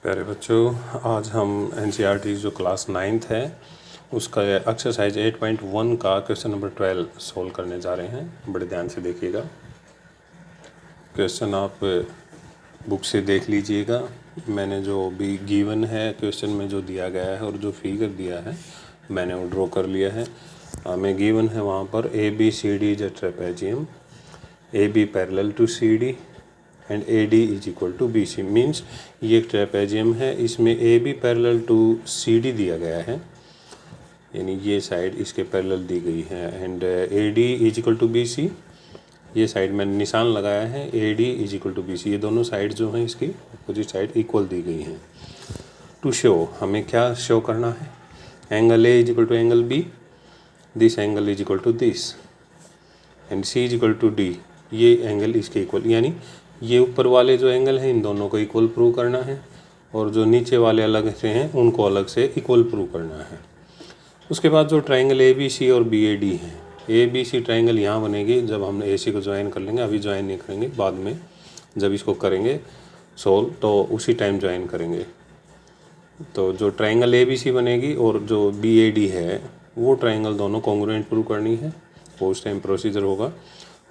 प्यारे बच्चों, आज हम एनसीईआरटी जो क्लास 9th है उसका एक्सरसाइज 8.1 का क्वेश्चन नंबर 12 सोल्व करने जा रहे हैं। बड़े ध्यान से देखिएगा। क्वेश्चन आप बुक से देख लीजिएगा। मैंने जो भी गिवन है क्वेश्चन में जो दिया गया है और जो फिगर दिया है मैंने वो ड्रॉ कर लिया है। हमें गिवन है वहाँ पर ABCD is a trapezium, AB parallel to CD and AD is equal to BC। Means ये एक ट्रेपेजियम है, इसमें AB पैरेलल टू CD दिया गया है, यानी ये साइड इसके पैरेलल दी गई है। And AD is equal to BC, ये साइड मैंने निशान लगाया है, AD is equal to BC। ये दोनों साइड जो हैं इसकी अपोजिट साइड इक्वल दी गई हैं। टू शो, हमें क्या शो करना है? Angle A is equal to angle B, this angle is equal to this, and C is equal to D। ये एंगल इसके इक्वल, यानी ये ऊपर वाले जो एंगल हैं इन दोनों को इक्वल प्रूव करना है, और जो नीचे वाले अलग से हैं उनको अलग से इक्वल प्रूव करना है। उसके बाद जो ट्राइंगल ABC और BAD है, ABC ट्राइंगल यहाँ बनेगी जब हम AC को ज्वाइन कर लेंगे। अभी ज्वाइन नहीं करेंगे, बाद में जब इसको करेंगे सोल्व तो उसी टाइम ज्वाइन करेंगे। तो जो ट्राइंगल ABC बनेगी और जो BAD है वो ट्राइंगल दोनों कॉन्ग्रुएंट प्रूव करनी है, वो उस टाइम प्रोसीजर होगा।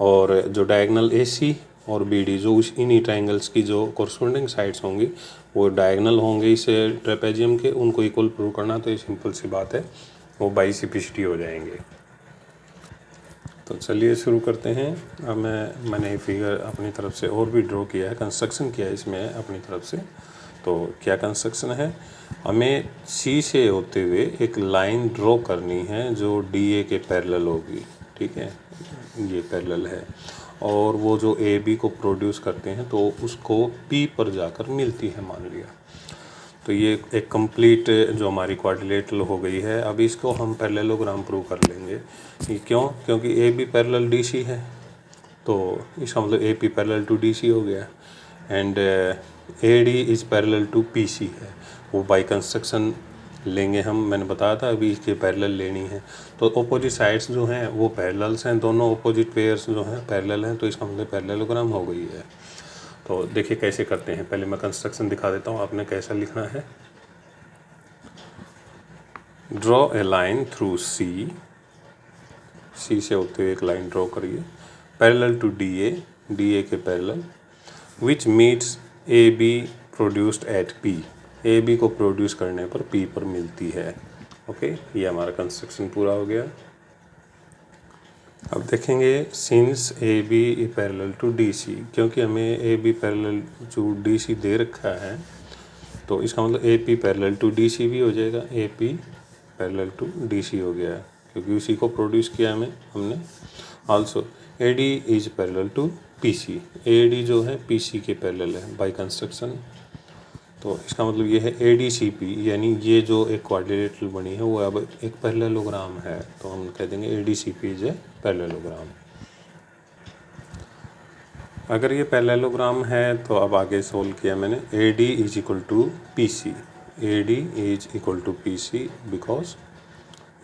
और जो डायगोनल AC और BD जो उस इन्हीं ट्राइंगल्स की जो कॉरस्पॉन्डिंग साइड्स होंगी वो डायगोनल होंगे इस ट्रेपेजियम के, उनको इक्वल प्रूव करना। तो ये सिंपल सी बात है, वो बाइसिपिसिटी हो जाएंगे। तो चलिए शुरू करते हैं। अब मैंने ये फिगर अपनी तरफ से और भी ड्रॉ किया है, कंस्ट्रक्शन किया है इसमें अपनी तरफ से। तो क्या कंस्ट्रक्शन है? हमें C से होते हुए एक लाइन ड्रॉ करनी है जो DA के पैरेलल होगी, ठीक है, ये पैरेलल है, और वो जो AB को प्रोड्यूस करते हैं तो उसको P पर जाकर मिलती है, मान लिया। तो ये एक कंप्लीट जो हमारी क्वाड्रिलेटरल हो गई है। अब इसको हम पैरेललोग्राम प्रूव कर लेंगे। ये क्यों? क्योंकि AB पैरेलल DC है, तो इसका मतलब AP पैरेलल टू DC हो गया, and AD is parallel to PC है। वो बाय कंस्ट्रक्शन लेंगे हम, मैंने बताया था अभी इसके पैरेलल लेनी है। तो अपोजिट साइड्स जो हैं वो पैरेलल्स हैं, दोनों अपोजिट पेयर्स जो हैं पैरेलल हैं, तो इसका मतलब पैरेललोग्राम हो गई है। तो देखिए कैसे करते हैं। पहले मैं कंस्ट्रक्शन दिखा देता हूँ, आपने कैसा लिखना है। Draw a line through C से होते हुए एक लाइन ड्रॉ करिए पैरेलल टू DA के parallel, which meets AB produced at P। AB को प्रोड्यूस करने पर P पर मिलती है। ओके, ये हमारा कंस्ट्रक्शन पूरा हो गया। अब देखेंगे since AB parallel to DC, क्योंकि हमें AB पैरेलल टू DC दे रखा है तो इसका मतलब AP पैरेलल टू DC भी हो जाएगा। AP पैरेलल टू DC हो गया क्योंकि उसी को प्रोड्यूस किया हमने। Also AD is parallel to PC, AD जो है PC के पैरेलल है बाय कंस्ट्रक्शन। तो इसका मतलब ये है ADCP, यानी ये जो एक क्वाड्रिलेटरल बनी है वो अब एक पैरेललोग्राम है, तो हम कह देंगे ADCP इज ए पैरेललोग्राम। अगर ये पैरेललोग्राम है तो अब आगे सोल्व किया मैंने। AD is equal to PC, AD is equal to PC because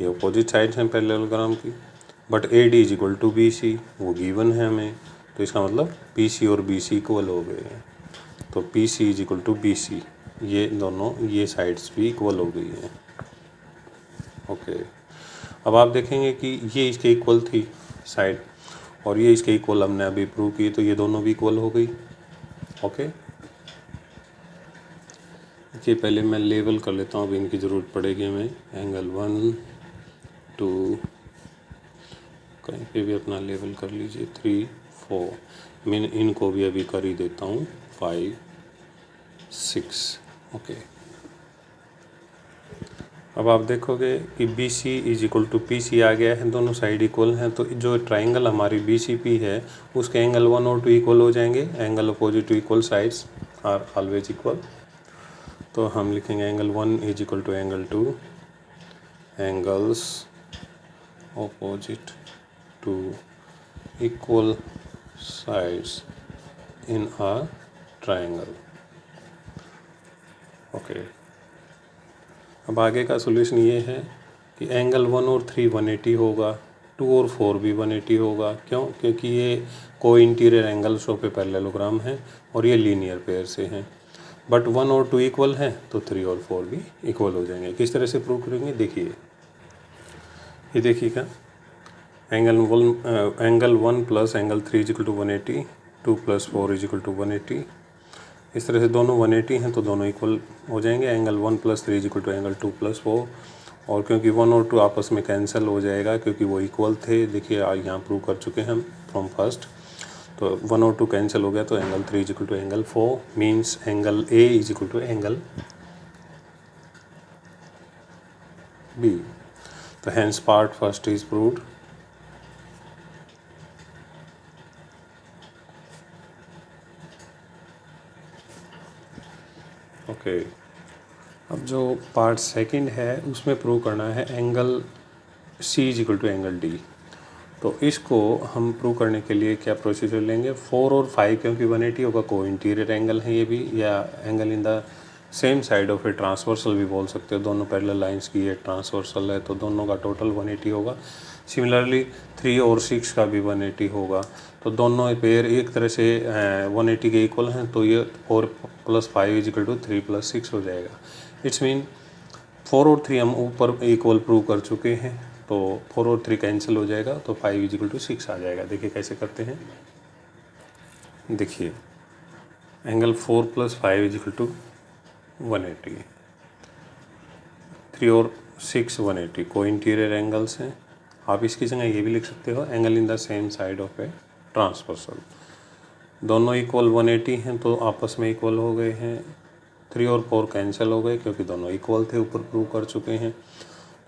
ये अपोजिट साइड्स हैं पैरेललोग्राम की। But AD is equal to BC वो गिवन है हमें, तो इसका मतलब PC और BC इक्वल हो गए हैं। तो PC is equal to BC, ये दोनों ये साइड्स भी इक्वल हो गई हैं। ओके, अब आप देखेंगे कि ये इसके इक्वल थी साइड और ये इसके इक्वल हमने अभी प्रूव की, तो ये दोनों भी इक्वल हो गई। ओके, देखिए पहले मैं लेवल कर लेता हूँ, अभी इनकी ज़रूरत पड़ेगी हमें। एंगल 1 2 कहीं पे भी अपना लेवल कर लीजिए, 3 4, मैं इनको भी अभी कर ही देता हूँ, 5 6। ओके, अब आप देखोगे कि BC is equal to PC आ गया है, दोनों साइड इक्वल हैं। तो जो ट्राइंगल हमारी BCP है उसके एंगल 1 और 2 इक्वल हो जाएंगे। Angle opposite to equal sides are always equal. तो हम लिखेंगे angle 1 is equal to angle 2, angles opposite to equal sides in a triangle. Okay, अब आगे का सॉल्यूशन ये है कि एंगल 1 और 3 180 होगा, 2 और 4 भी 180 होगा। क्यों? क्योंकि ये को इंटीरियर एंगल शो पे पैरेललोग्राम है और ये लीनियर पेयर से हैं। बट 1 और 2 इक्वल हैं तो 3 और 4 भी इक्वल हो जाएंगे। किस तरह से प्रूव करेंगे देखिए, ये देखिएगा, angle 1 plus angle 3 is equal to 180, 2 plus 4 is equal to 180। इस तरह से दोनों 180 हैं तो दोनों इक्वल हो जाएंगे। Angle 1 plus 3 is equal to angle 2 plus 4, और क्योंकि 1 और 2 आपस में कैंसिल हो जाएगा क्योंकि वो इक्वल थे। देखिए यहाँ प्रूव कर चुके हैं हम फ्रॉम फर्स्ट, तो 1 और 2 कैंसिल हो गया तो angle 3 is equal to angle 4 means angle A is equal to angle B. तो hence part first is proved. Okay, अब जो पार्ट सेकंड है उसमें प्रूव करना है angle C is equal to angle D. तो इसको हम प्रूव करने के लिए क्या प्रोसीजर लेंगे, 4 और 5 क्योंकि 180 होगा, को इंटीरियर एंगल है ये भी, या angle in the same side of a transversal भी बोल सकते हो। दोनों पैरेलल लाइंस की ये ट्रांसवर्सल है तो दोनों का टोटल 180 होगा। सिमिलरली 3 और 6 का भी 180 होगा। तो दोनों पेयर एक तरह से 180 के इक्वल हैं, तो ये 4 plus 5 is equal to 3 plus 6 हो जाएगा। इट्स मीन 4 और 3 हम ऊपर इक्वल प्रूव कर चुके हैं, तो 4 और 3 कैंसिल हो जाएगा तो 5 इज इक्वल टू 6 आ जाएगा। देखिए कैसे करते हैं, देखिए angle 4 plus 5 is equal to 180, 3 और 6 180, को इंटीरियर एंगल्स हैं। आप इसकी जगह ये भी लिख सकते हो angle in the same side of a transversal. दोनों इक्वल 180 हैं तो आपस में इक्वल हो गए हैं। 3 और 4 कैंसिल हो गए क्योंकि दोनों इक्वल थे, ऊपर प्रूव कर चुके हैं,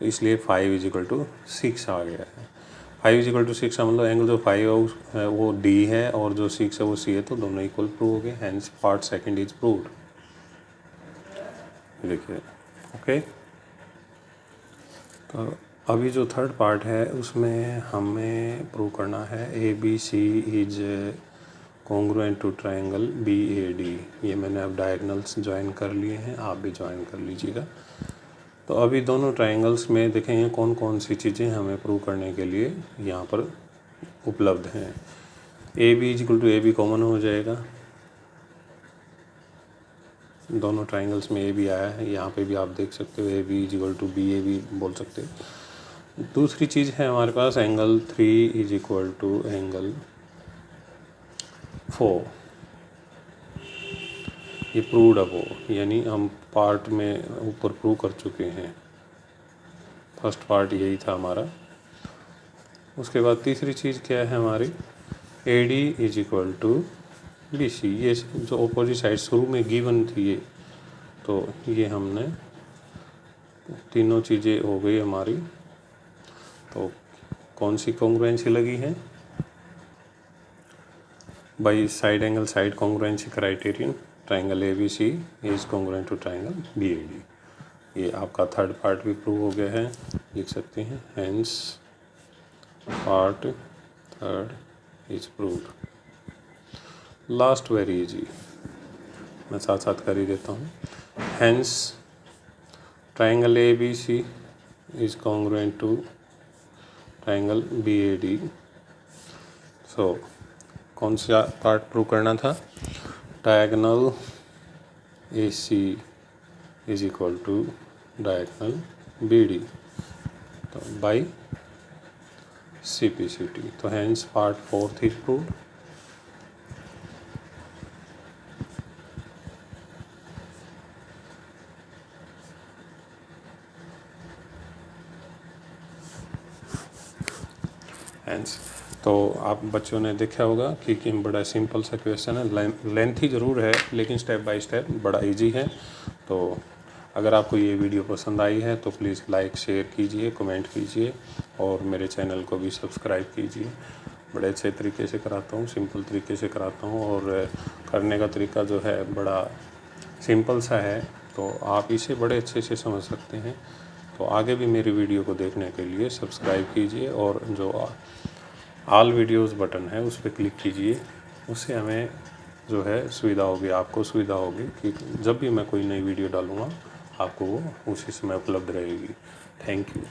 तो इसलिए 5 इज इक्वल टू 6 आ गया है। 5 इज इक्वल टू 6 का मतलब एंगल जो 5 है वो डी है और जो 6 है वो सी है, तो दोनों इक्वल प्रूव हो गए। Hence part second is proved. देखिए ओके, तो अभी जो थर्ड पार्ट है उसमें हमें प्रूव करना है A B C is congruent to triangle B A D. ये मैंने अब डायगनल्स ज्वाइन कर लिए हैं, आप भी ज्वाइन कर लीजिएगा। तो अभी दोनों ट्रायंगल्स में देखेंगे कौन कौन सी चीज़ें हमें प्रूव करने के लिए यहाँ पर उपलब्ध हैं। A B is equal to A B common हो जाएगा, दोनों ट्रायंगल्स में ए बी आया है, यहाँ पे भी आप देख सकते हो A B is equal to B A B बोल सकते हो। दूसरी चीज़ है हमारे पास angle 3 is equal to angle 4, ये प्रूव्ड अब हो, यानी हम पार्ट में ऊपर प्रूव कर चुके हैं। फर्स्ट पार्ट यही था हमारा। उसके बाद तीसरी चीज़ क्या है हमारी, A D is equal to B C. ये जो अपोजिट साइड शुरू में गिवन थी ये, तो ये हमने तीनों चीज़ें हो गई हमारी। तो कौन सी कॉन्ग्रुएंसी लगी है, by side angle side congruency criterion triangle A B C is congruent to triangle B A D. ये आपका थर्ड पार्ट भी प्रूव हो गया है, लिख सकते हैं hence part third is proved. Last very easy, मैं साथ साथ कर ही देता हूँ। Hence triangle A B C is congruent to triangle B A D. So कौन सा पार्ट प्रूव करना था, diagonal A C is equal to diagonal B D, तो by C P C T. तो hence part fourth is proved. Hence तो आप बच्चों ने देखा होगा कि बड़ा सिंपल सा क्वेश्चन है, लेंथी ज़रूर है लेकिन स्टेप बाय स्टेप बड़ा इजी है। तो अगर आपको ये वीडियो पसंद आई है तो प्लीज़ लाइक शेयर कीजिए, कमेंट कीजिए और मेरे चैनल को भी सब्सक्राइब कीजिए। बड़े अच्छे तरीके से कराता हूँ, सिंपल तरीके से कराता हूँ और करने का तरीका जो है बड़ा सिंपल सा है, तो आप इसे बड़े अच्छे से समझ सकते हैं। तो आगे भी मेरी वीडियो को देखने के लिए सब्सक्राइब कीजिए और जो ऑल वीडियोस बटन है उस पर क्लिक कीजिए, उससे हमें जो है सुविधा होगी, आपको सुविधा होगी कि जब भी मैं कोई नई वीडियो डालूँगा आपको वो उसी समय उपलब्ध रहेगी। Thank you.